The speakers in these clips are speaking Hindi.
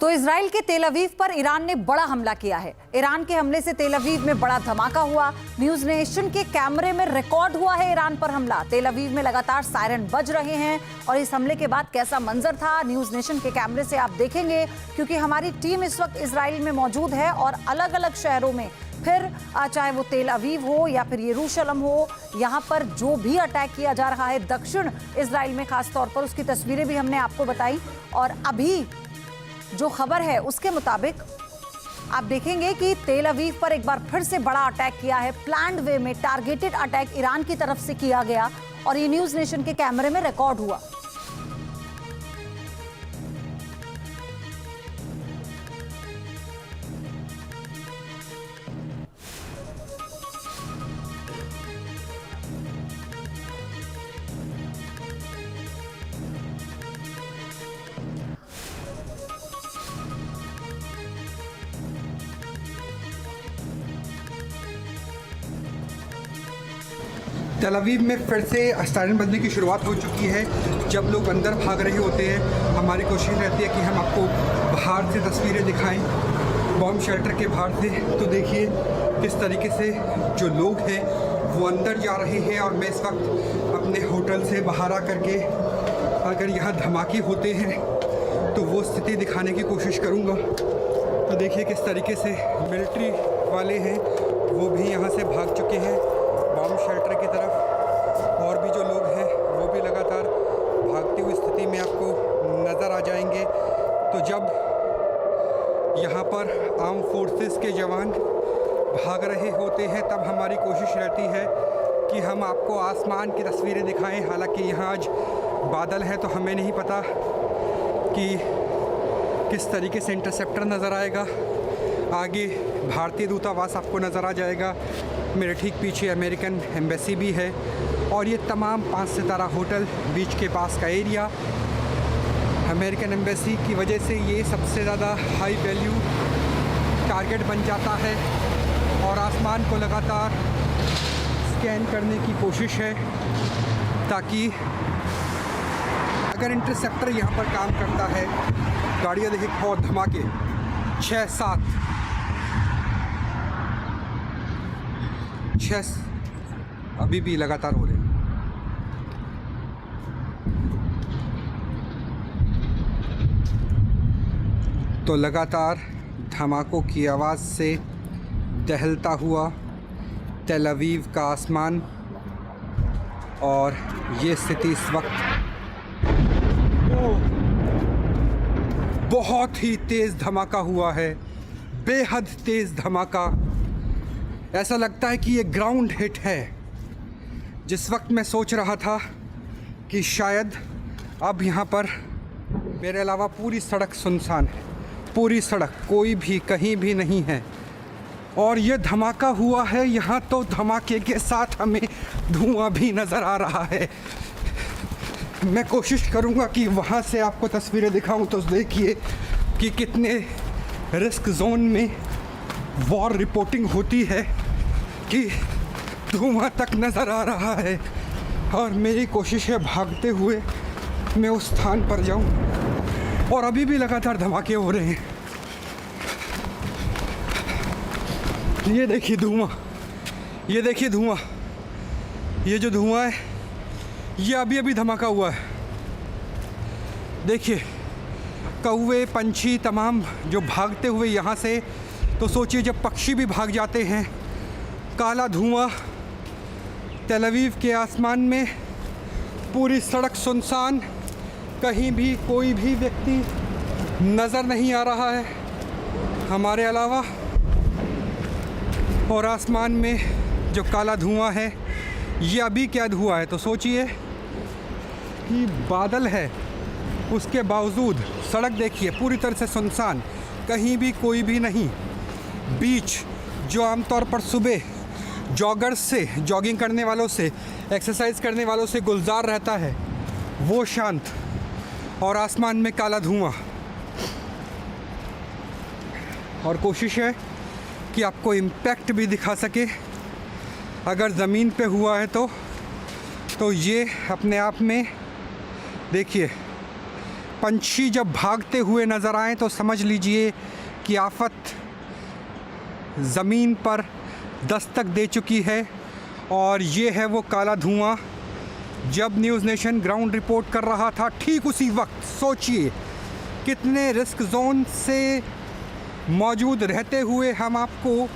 तो इजराइल के तेल अवीव पर ईरान ने बड़ा हमला किया है। ईरान के हमले से तेल अवीव में बड़ा धमाका हुआ। न्यूज नेशन के कैमरे में रिकॉर्ड हुआ है ईरान पर हमला। तेल अवीव में लगातार सायरन बज रहे हैं और इस हमले के बाद कैसा मंजर था न्यूज नेशन के कैमरे से आप देखेंगे, क्योंकि हमारी टीम इस वक्त इजराइल में मौजूद है और अलग अलग शहरों में, फिर चाहे वो तेल अवीव हो या फिर यरूशलेम हो, यहाँ पर जो भी अटैक किया जा रहा है दक्षिण इजराइल में खास तौर पर, उसकी तस्वीरें भी हमने आपको बताई। और अभी जो खबर है उसके मुताबिक आप देखेंगे कि तेल अवीव पर एक बार फिर से बड़ा अटैक किया है। प्लान्ड वे में टारगेटेड अटैक ईरान की तरफ से किया गया और ये न्यूज नेशन के कैमरे में रिकॉर्ड हुआ। तेल अवीव में फिर से सायरन बजने की शुरुआत हो चुकी है। जब लोग अंदर भाग रहे होते हैं, हमारी कोशिश रहती है कि हम आपको बाहर से तस्वीरें दिखाएं, बॉम्ब शेल्टर के बाहर से। तो देखिए किस तरीके से जो लोग हैं वो अंदर जा रहे हैं और मैं इस वक्त अपने होटल से बाहर आकर के अगर यहाँ धमाके होते हैं तो वो स्थिति दिखाने की कोशिश करूँगा। तो देखिए किस तरीके से मिलिट्री वाले हैं वो भी यहाँ से भाग चुके हैं बॉम्ब शेल्टर की तरफ, और भी जो लोग हैं वो भी लगातार भागती हुई स्थिति में आपको नज़र आ जाएंगे। तो जब यहाँ पर आर्म फोर्सेस के जवान भाग रहे होते हैं तब हमारी कोशिश रहती है कि हम आपको आसमान की तस्वीरें दिखाएं। हालांकि यहाँ आज बादल है तो हमें नहीं पता कि किस तरीके से इंटरसेप्टर नज़र आएगा। आगे भारतीय दूतावास आपको नज़र आ जाएगा, मेरे ठीक पीछे अमेरिकन एम्बेसी भी है, और ये तमाम 5 सितारा होटल बीच के पास का एरिया। अमेरिकन एम्बेसी की वजह से ये सबसे ज़्यादा हाई वैल्यू टारगेट बन जाता है और आसमान को लगातार स्कैन करने की कोशिश है, ताकि अगर इंटरसेप्टर यहाँ पर काम करता है, गाड़ियाँ देखिए बहुत धमाके 6-7 अभी भी लगातार हो रहे हैं। तो लगातार धमाकों की आवाज़ से दहलता हुआ तेल अवीव का आसमान, और ये स्थिति इस वक्त बहुत ही तेज़ धमाका हुआ है, बेहद तेज़ धमाका। ऐसा लगता है कि ये ग्राउंड हिट है। जिस वक्त मैं सोच रहा था कि शायद अब यहाँ पर मेरे अलावा पूरी सड़क सुनसान है, पूरी सड़क कोई भी कहीं भी नहीं है, और ये धमाका हुआ है यहाँ, तो धमाके के साथ हमें धुआं भी नज़र आ रहा है। मैं कोशिश करूँगा कि वहाँ से आपको तस्वीरें दिखाऊं। तो देखिए कि कितने रिस्क जोन में वॉर रिपोर्टिंग होती है कि धुआं तक नज़र आ रहा है, और मेरी कोशिश है भागते हुए मैं उस स्थान पर जाऊं, और अभी भी लगातार धमाके हो रहे हैं। ये देखिए धुआं, ये देखिए धुआं, ये जो धुआं है ये अभी अभी धमाका हुआ है। देखिए कौवे पंछी तमाम जो भागते हुए यहाँ से, तो सोचिए जब पक्षी भी भाग जाते हैं। काला धुआं तेल अवीव के आसमान में, पूरी सड़क सुनसान, कहीं भी कोई भी व्यक्ति नज़र नहीं आ रहा है हमारे अलावा, और आसमान में जो काला धुआं है ये अभी क्या धुआं है। तो सोचिए कि बादल है, उसके बावजूद सड़क देखिए पूरी तरह से सुनसान, कहीं भी कोई भी नहीं। बीच जो आमतौर पर सुबह जॉगर्स से, जॉगिंग करने वालों से, एक्सरसाइज करने वालों से गुलजार रहता है, वो शांत, और आसमान में काला धुआं। और कोशिश है कि आपको इम्पैक्ट भी दिखा सके। अगर ज़मीन पे हुआ है तो ये अपने आप में देखिए पंछी जब भागते हुए नज़र आएँ तो समझ लीजिए कि आफत ज़मीन पर दस्तक दे चुकी है। और ये है वो काला धुआं। जब न्यूज़ नेशन ग्राउंड रिपोर्ट कर रहा था, ठीक उसी वक्त सोचिए कितने रिस्क जोन से मौजूद रहते हुए हम आपको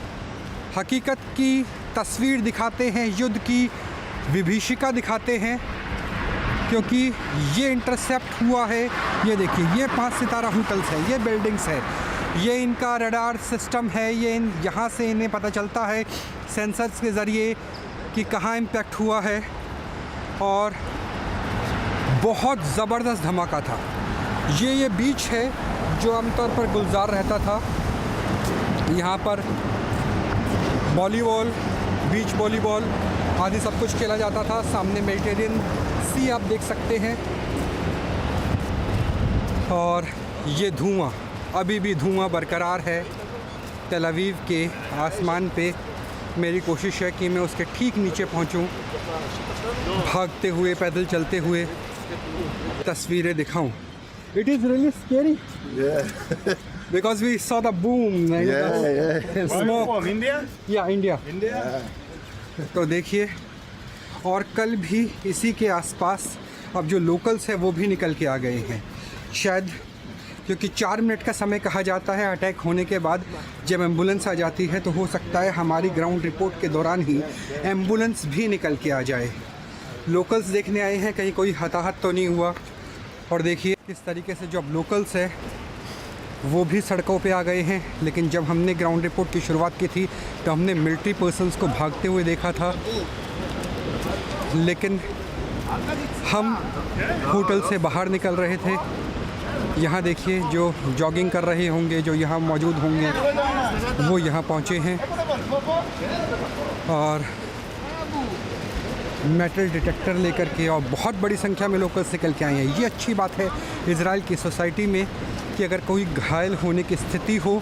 हकीकत की तस्वीर दिखाते हैं, युद्ध की विभीषिका दिखाते हैं, क्योंकि ये इंटरसेप्ट हुआ है। ये देखिए, ये 5 सितारा होटल्स हैं, ये बिल्डिंग्स है, ये इनका रडार सिस्टम है। ये यहाँ से इन्हें पता चलता है सेंसर्स के ज़रिए कि कहाँ इम्पैक्ट हुआ है। और बहुत ज़बरदस्त धमाका था। ये बीच है जो आमतौर पर गुलजार रहता था। यहाँ पर वॉलीबॉल, बीच वॉलीबॉल आदि सब कुछ खेला जाता था। सामने मेडिटेरियन सी आप देख सकते हैं। और ये धुआं, अभी भी धुआं बरकरार है तेल अवीव के आसमान पे। मेरी कोशिश है कि मैं उसके ठीक नीचे पहुंचूं, भागते हुए, पैदल चलते हुए तस्वीरें दिखाऊं। It is really scary. Yeah. Because we saw the boom. Yeah. Smoke. From India? Yeah, India. India? तो देखिए, और कल भी इसी के आसपास अब जो लोकल्स है वो भी निकल के आ गए हैं। शायद क्योंकि 4 मिनट का समय कहा जाता है अटैक होने के बाद जब एम्बुलेंस आ जाती है, तो हो सकता है हमारी ग्राउंड रिपोर्ट के दौरान ही एम्बुलेंस भी निकल के आ जाए। लोकल्स देखने आए हैं कहीं कोई हताहत तो नहीं हुआ। और देखिए किस तरीके से जो अब लोकल्स है वो भी सड़कों पे आ गए हैं। लेकिन जब हमने ग्राउंड रिपोर्ट की शुरुआत की थी तो हमने मिलिट्री पर्सनस को भागते हुए देखा था। लेकिन हम होटल से बाहर निकल रहे थे। यहाँ देखिए, जो जॉगिंग कर रहे होंगे, जो यहाँ मौजूद होंगे, वो यहाँ पहुँचे हैं और मेटल डिटेक्टर लेकर के, और बहुत बड़ी संख्या में लोकल्स निकल के आए हैं। ये अच्छी बात है इजराइल की सोसाइटी में कि अगर कोई घायल होने की स्थिति हो,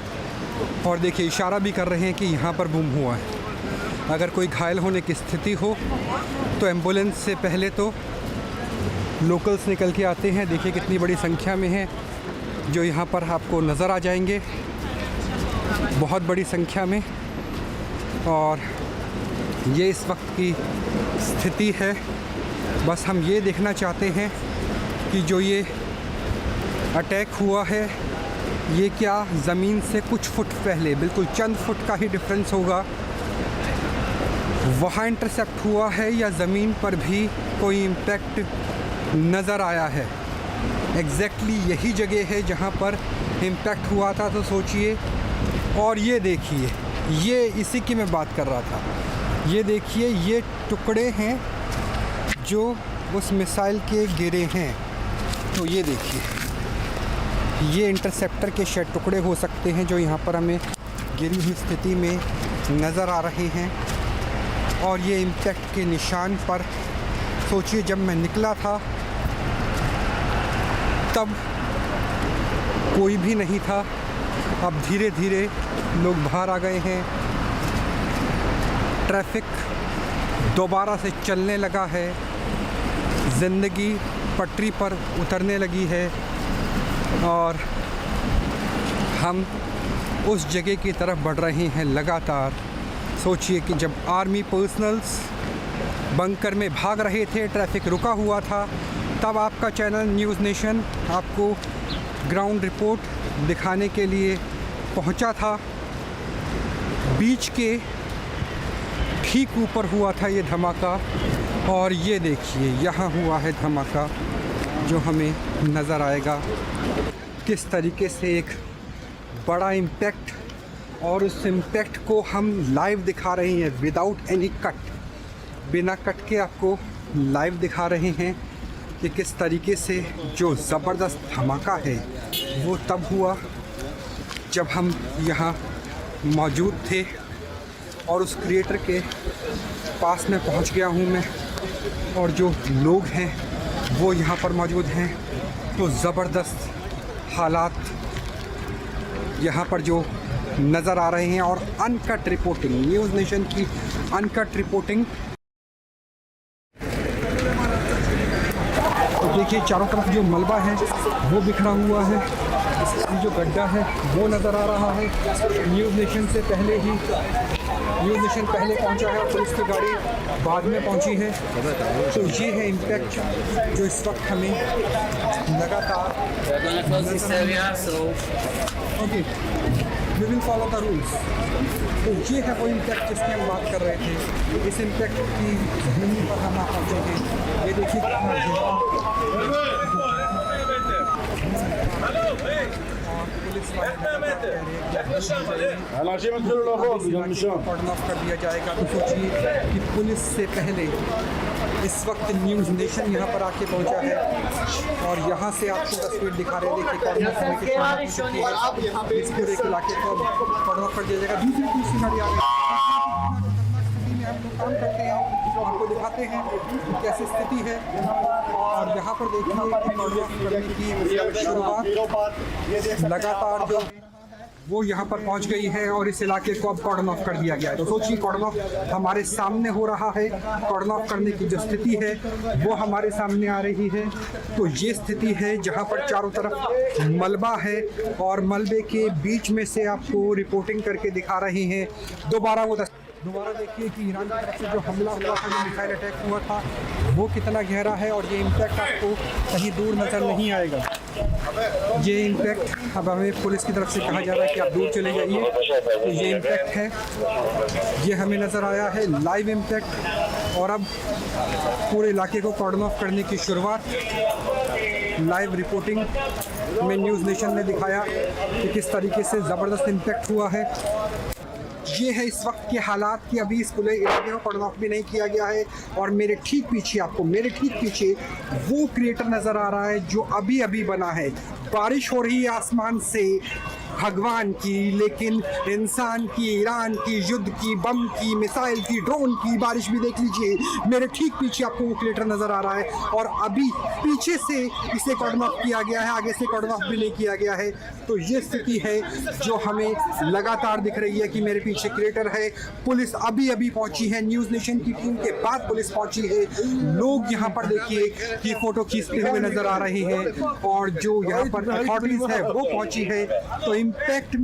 और देखिए इशारा भी कर रहे हैं कि यहाँ पर बूम हुआ है, अगर कोई घायल होने की स्थिति हो तो एम्बुलेंस से पहले तो लोकल्स निकल के आते हैं। देखिए कितनी बड़ी संख्या में है जो यहाँ पर आपको नज़र आ जाएंगे, बहुत बड़ी संख्या में। और ये इस वक्त की स्थिति है। बस हम ये देखना चाहते हैं कि जो ये अटैक हुआ है, ये क्या ज़मीन से कुछ फुट पहले, बिल्कुल चंद फुट का ही डिफरेंस होगा, वहाँ इंटरसेप्ट हुआ है या ज़मीन पर भी कोई इम्पैक्ट नज़र आया है। एग्जैक्टली यही जगह है जहाँ पर इम्पैक्ट हुआ था। तो सोचिए, और ये देखिए, ये इसी की मैं बात कर रहा था। ये देखिए, ये टुकड़े हैं जो उस मिसाइल के गिरे हैं। तो ये देखिए, ये इंटरसेप्टर के शायद टुकड़े हो सकते हैं जो यहाँ पर हमें गिरी हुई स्थिति में नज़र आ रहे हैं। और ये इम्पैक्ट के निशान पर सोचिए, जब मैं निकला था तब कोई भी नहीं था। अब धीरे धीरे लोग बाहर आ गए हैं, ट्रैफिक दोबारा से चलने लगा है, ज़िंदगी पटरी पर उतरने लगी है। और हम उस जगह की तरफ बढ़ रहे हैं लगातार। सोचिए कि जब आर्मी पर्सनल्स बंकर में भाग रहे थे, ट्रैफिक रुका हुआ था, तब आपका चैनल न्यूज़ नेशन आपको ग्राउंड रिपोर्ट दिखाने के लिए पहुंचा था। बीच के ठीक ऊपर हुआ था ये धमाका। और ये देखिए, यहाँ हुआ है धमाका जो हमें नज़र आएगा किस तरीके से एक बड़ा इम्पैक्ट। और उस इम्पैक्ट को हम लाइव दिखा रहे हैं, विदाउट एनी कट, बिना कट के आपको लाइव दिखा रहे हैं कि किस तरीके से जो ज़बरदस्त धमाका है वो तब हुआ जब हम यहाँ मौजूद थे। और उस क्रिएटर के पास में पहुँच गया हूँ मैं, और जो लोग हैं वो यहाँ पर मौजूद हैं। तो ज़बरदस्त हालात यहाँ पर जो नज़र आ रहे हैं। और अनकट रिपोर्टिंग, न्यूज़ नेशन की अनकट रिपोर्टिंग। तो देखिए चारों तरफ जो मलबा है वो बिखरा हुआ है, ये जो गड्ढा है वो नज़र आ रहा है। न्यूज़ नेशन से पहले ही न्यूज़ नेशन पहले पहुंचा है और पुलिस की गाड़ी बाद में पहुंची है। तो ये है इम्पैक्ट जो इस वक्त हमें लगातार okay we will follow the rules. तो ये है वो इम्पैक्ट जिसकी हम बात कर रहे थे। इस इम्पैक्ट की ज़मीन पर हम पहुँचेंगे। ये देखिए कॉर्डन ऑफ कर दिया जाएगा। तो सोचिए कि पुलिस से पहले इस वक्त न्यूज़ नेशन यहाँ पर आके पहुँचा है और यहाँ से आपको तस्वीर दिखा रहे हैं। देखिए कॉर्डन ऑफ करने के बाद इस पूरे इलाके को कॉर्डन ऑफ कर दिया जाएगा। दूसरी पुलिस गाड़ी आ गई में हम लोग काम करते हैं, आपको दिखाते हैं कि कैसी स्थिति है। और यहाँ पर देखिए कि कॉर्डन ऑफ करने की शुरुआत लगातार जो वो यहाँ पर पहुँच गई है और इस इलाके को अब कॉर्डन ऑफ कर दिया गया है। तो सोचिए कॉर्डन ऑफ हमारे सामने हो रहा है, कॉर्डन ऑफ करने की जो स्थिति है वो हमारे सामने आ रही है। तो ये स्थिति है जहाँ पर चारों तरफ मलबा है और मलबे के बीच में से आपको रिपोर्टिंग करके दिखा रहे हैं। दोबारा देखिए कि ईरान की तरफ से जो हमला हुआ था, जो मिसाइल अटैक हुआ था, वो कितना गहरा है और ये इम्पैक्ट आपको कहीं दूर नज़र नहीं आएगा। ये इम्पैक्ट अब हमें पुलिस की तरफ से कहा जा रहा है कि आप दूर चले जाइए। तो ये इम्पैक्ट है, ये हमें नज़र आया है लाइव इम्पैक्ट। और अब पूरे इलाके को कॉर्डन ऑफ करने की शुरुआत लाइव रिपोर्टिंग में न्यूज़ नेशन ने दिखाया कि किस तरीके से ज़बरदस्त इम्पैक्ट हुआ है। ये है इस वक्त के हालात कि अभी इस पूरे इलाके को कॉर्डन ऑफ भी नहीं किया गया है। और मेरे ठीक पीछे वो क्रिएटर नज़र आ रहा है जो अभी अभी बना है। बारिश हो रही है आसमान से भगवान की, लेकिन इंसान की, ईरान की, युद्ध की, बम की, मिसाइल की, ड्रोन की बारिश भी देख लीजिए। मेरे ठीक पीछे आपको वो क्रिएटर नज़र आ रहा है और अभी पीछे से इसे कॉर्डन ऑफ किया गया है, आगे से कॉर्डन ऑफ भी नहीं किया गया है। तो ये स्थिति है जो हमें लगातार दिख रही है कि मेरे पीछे क्रिएटर है। पुलिस अभी अभी पहुंची है, न्यूज़ नेशन की टीम के बाद पुलिस पहुंची है। लोग यहाँ पर देखिए कि फोटो खींचते हुए नजर आ रहे हैं और जो यहाँ पर अथॉरिटीज है वो पहुंची है। तो इम्पैक्ट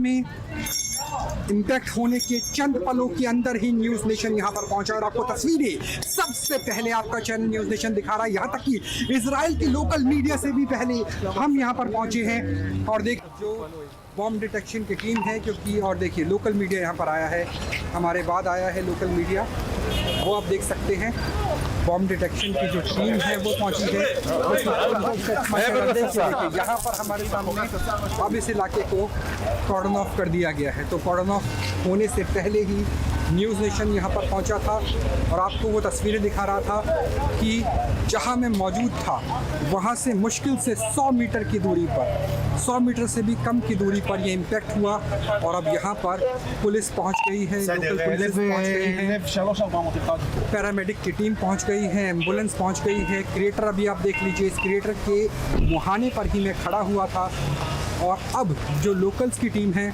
होने के चंद पलों के अंदर ही न्यूज़ नेशन यहाँ पर पहुंचा और आपको तस्वीरें सबसे पहले आपका चैनल न्यूज़ नेशन दिखा रहा है। यहाँ तक कि इजराइल की लोकल मीडिया से भी पहले हम यहाँ पर पहुंचे हैं। और देख जो बॉम्ब डिटेक्शन की टीम है, क्योंकि और देखिए लोकल मीडिया यहाँ पर आया है, हमारे बाद आया है लोकल मीडिया, वो आप देख सकते हैं। बॉम्ब डिटेक्शन की जो टीम है वो पहुंची है। यहाँ पर हमारे सामने अब इस इलाके को कॉर्डन ऑफ कर दिया गया है। तो कॉर्डन ऑफ होने से पहले ही न्यूज़ नेशन यहाँ पर पहुँचा था और आपको वो तस्वीरें दिखा रहा था कि जहाँ मैं मौजूद था वहाँ से मुश्किल से 100 मीटर की दूरी पर, 100 मीटर से भी कम की दूरी पर ये इम्पैक्ट हुआ। और अब यहाँ पर पुलिस पहुँच गई है, लोकल पुलिस पहुँच गई है, पैरामेडिक की टीम पहुँच गई है, एम्बुलेंस पहुँच गई है। क्रिएटर अभी आप देख लीजिए, इस क्रिएटर के मुहाने पर ही मैं खड़ा हुआ था। और अब जो लोकल्स की टीम है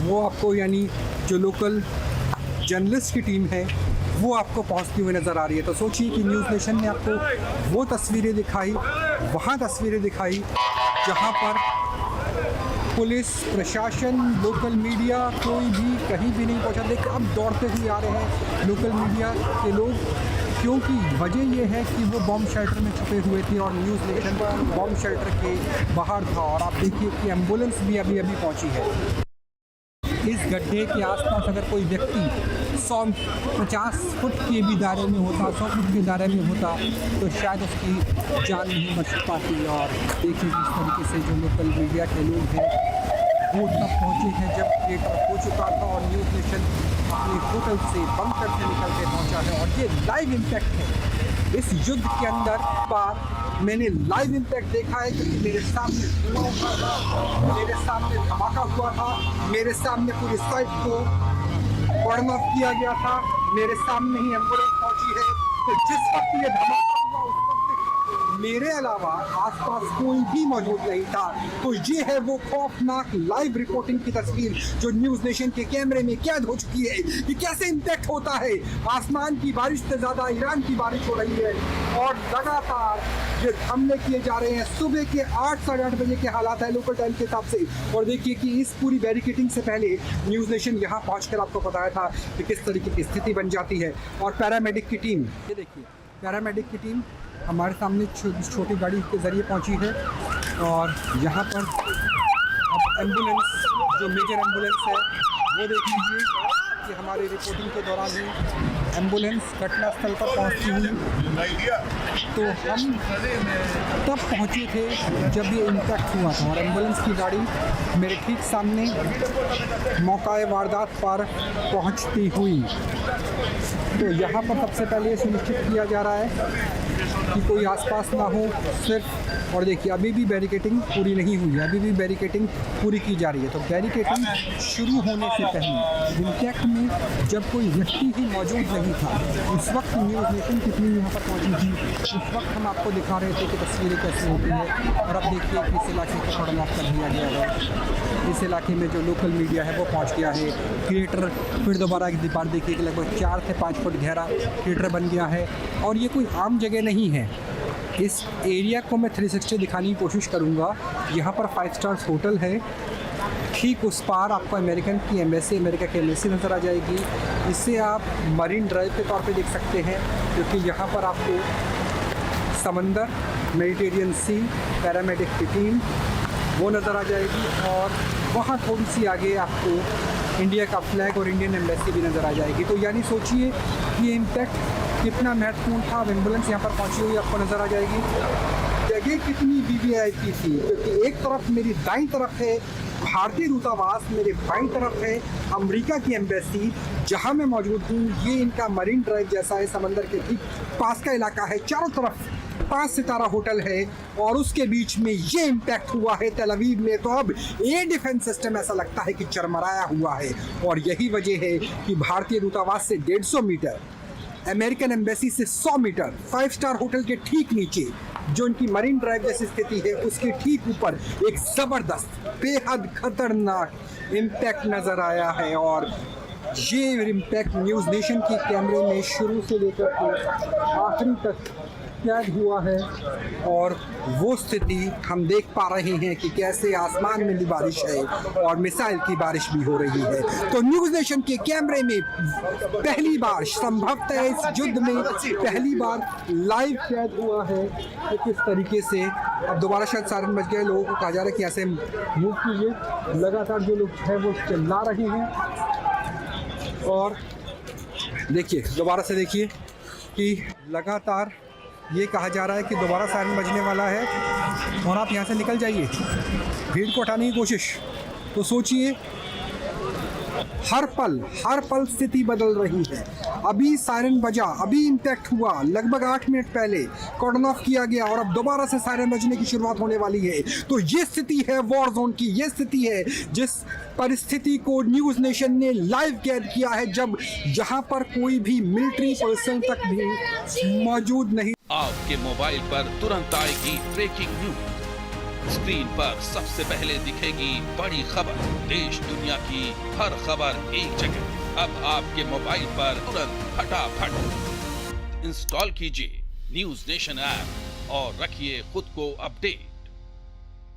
वो आपको, यानी जो लोकल जर्नलिस्ट की टीम है वो आपको पहुंचती हुई नज़र आ रही है। तो सोचिए कि न्यूज़ नेशन ने आपको वो तस्वीरें दिखाई, वहाँ तस्वीरें दिखाई जहाँ पर पुलिस प्रशासन, लोकल मीडिया कोई भी कहीं भी नहीं पहुँचा। देख अब दौड़ते हुए आ रहे हैं लोकल मीडिया के लोग, क्योंकि वजह यह है कि वो बॉम्ब शेल्टर में छुपे हुए थे और न्यूज़ नेशन बॉम्ब शेल्टर के बाहर था। और आप देखिए कि एम्बुलेंस भी अभी अभी पहुँची है। इस गड्ढे के आसपास अगर कोई व्यक्ति 150 फुट के भी दायरे में होता, 100 फुट के दायरे में होता, तो शायद उसकी जान नहीं बच पाती। और देखिए जिस तरीके से जो लोकल मीडिया के लोग हैं वो तब पहुँचे हैं जब क्रिएटर हो चुका था और न्यूज़ नेशन अपने होटल से बंकर से निकल के पहुँचा है। और ये लाइव इम्पैक्ट है इस युद्ध के अंदर। बार मैंने लाइव इम्पैक्ट देखा है कि मेरे सामने धमाका हुआ था, मेरे सामने पूरी साइड को कॉर्डन ऑफ किया गया था, मेरे सामने ही एम्बुलेंस पहुंची है। तो जिस वक्त ये धमाका हुआ उस वक्त मेरे अलावा आसपास कोई भी मौजूद नहीं था। तो ये है वो खौफनाक लाइव रिपोर्टिंग की तस्वीर जो न्यूज़ नेशन के कैमरे में कैद हो चुकी है कि कैसे इम्पैक्ट होता है। आसमान की बारिश से ज़्यादा ईरान की बारिश हो रही है और लगातार ये हमले किए जा रहे हैं। सुबह के 8 साढ़े 8 बजे के हालात है लोकल टाइम के हिसाब से। और देखिए कि इस पूरी बैरिकेडिंग से पहले न्यूज़ नेशन यहाँ पहुँचकर आपको बताया था कि किस तरीके की स्थिति बन जाती है। और पैरामेडिक की टीम, ये देखिए पैरामेडिक की टीम हमारे सामने छोटी गाड़ी के ज़रिए पहुंची है। और यहाँ पर अब एम्बुलेंस, जो मेजर एम्बुलेंस है वो देख लीजिए कि हमारी रिपोर्टिंग के दौरान ही एम्बुलेंस घटनास्थल पर पहुंचती हुई। तो हम तब पहुंचे थे जब ये इम्पैक्ट हुआ था और एम्बुलेंस की गाड़ी मेरे ठीक सामने मौका वारदात पर पहुंचती हुई। तो यहाँ पर सबसे पहले ये सुनिश्चित किया जा रहा है कि कोई आसपास ना हो सिर्फ। और देखिए अभी भी बैरिकेडिंग पूरी नहीं हुई है, अभी भी बैरिकेडिंग पूरी की जा रही है। तो बैरिकेडिंग शुरू होने से पहले इम्पैक्ट में जब कोई व्यक्ति ही मौजूद नहीं था, उस वक्त न्यूज़ नेशन कितनी यहाँ पर पहुँची थी, उस वक्त हम आपको दिखा रहे थे कि तस्वीरें कैसे होती है। और अब देखिए कि इस इलाके को कॉर्डन ऑफ कर दिया गया है। इस इलाके में जो लोकल मीडिया है वो पहुँच गया है। थिएटर फिर दोबारा एक दीवार देखिए कि लगभग 4 से 5 फुट गहरा थिएटर बन गया है। और ये कोई आम जगह नहीं है। इस एरिया को मैं 360 दिखाने की कोशिश करूँगा। यहाँ पर 5 स्टार्स होटल है। ठीक उस पार आपको अमेरिका की एम्बेसी नज़र आ जाएगी। इससे आप मरीन ड्राइव के तौर पे देख सकते हैं, क्योंकि यहाँ पर आपको समंदर, मेडिटेरियन सी, पैरामेडिक की टीम वो नज़र आ जाएगी। और वहाँ थोड़ी सी आगे आपको इंडिया का फ्लैग और इंडियन एम्बेसी भी नज़र आ जाएगी। तो यानी सोचिए कि ये इम्पैक्ट कितना महत्वपूर्ण था। एम्बुलेंस यहाँ पर पहुँची हुई आपको नज़र आ जाएगी। जगह कितनी वीवीआईपी थी, क्योंकि एक तरफ मेरी दाईं तरफ है भारतीय दूतावास, मेरे बाईं तरफ है अमेरिका की एम्बेसी जहाँ मैं मौजूद हूँ। ये इनका मरीन ड्राइव जैसा है, समंदर के ठीक पास का इलाका है। चारों तरफ 5 सितारा होटल है और उसके बीच में ये इम्पैक्ट हुआ है तेल अवीव में। तो अब एयर डिफेंस सिस्टम ऐसा लगता है कि चरमराया हुआ है। और यही वजह है कि भारतीय दूतावास से 150 मीटर, अमेरिकन एम्बेसी से 100 मीटर, 5 स्टार होटल के ठीक नीचे जो इनकी मरीन ड्राइव जैसी स्थिति है उसके ठीक ऊपर एक ज़बरदस्त बेहद खतरनाक इम्पैक्ट नज़र आया है। और ये इम्पैक्ट न्यूज़ नेशन के कैमरे में शुरू से लेकर के आखिरी तक कैद हुआ है। और वो स्थिति हम देख पा रहे हैं कि कैसे आसमान में भी बारिश है और मिसाइल की बारिश भी हो रही है। तो न्यूज़ नेशन के कैमरे में पहली बार, संभवतः इस युद्ध में पहली बार लाइव कैद हुआ है कि किस तरीके से। अब दोबारा शायद सायरन बज गए, लोगों को कहा जा रहा है कि ऐसे मूव कीजिए। लगातार जो लोग हैं वो चिल्ला रहे हैं। और देखिए दोबारा से देखिए कि लगातार ये कहा जा रहा है कि दोबारा सायरन बजने वाला है और आप यहाँ से निकल जाइए, भीड़ को हटाने की कोशिश। तो सोचिए हर पल स्थिति बदल रही है। अभी सायरन बजा, अभी इम्पैक्ट हुआ, लगभग 8 मिनट पहले कॉर्डन ऑफ किया गया और अब दोबारा से सायरन बजने की शुरुआत होने वाली है। तो ये स्थिति है वॉर जोन की, ये स्थिति है जिस परिस्थिति को न्यूज़ नेशन ने लाइव कैद किया है, जब यहाँ पर कोई भी मिलिट्री पर्सन तक भी मौजूद नहीं। आपके मोबाइल पर तुरंत आएगी ब्रेकिंग न्यूज। स्क्रीन पर सबसे पहले दिखेगी बड़ी खबर, देश दुनिया की हर खबर एक जगह। अब आपके मोबाइल पर तुरंत फटाफट इंस्टॉल कीजिए न्यूज़ नेशन ऐप और रखिए खुद को अपडेट।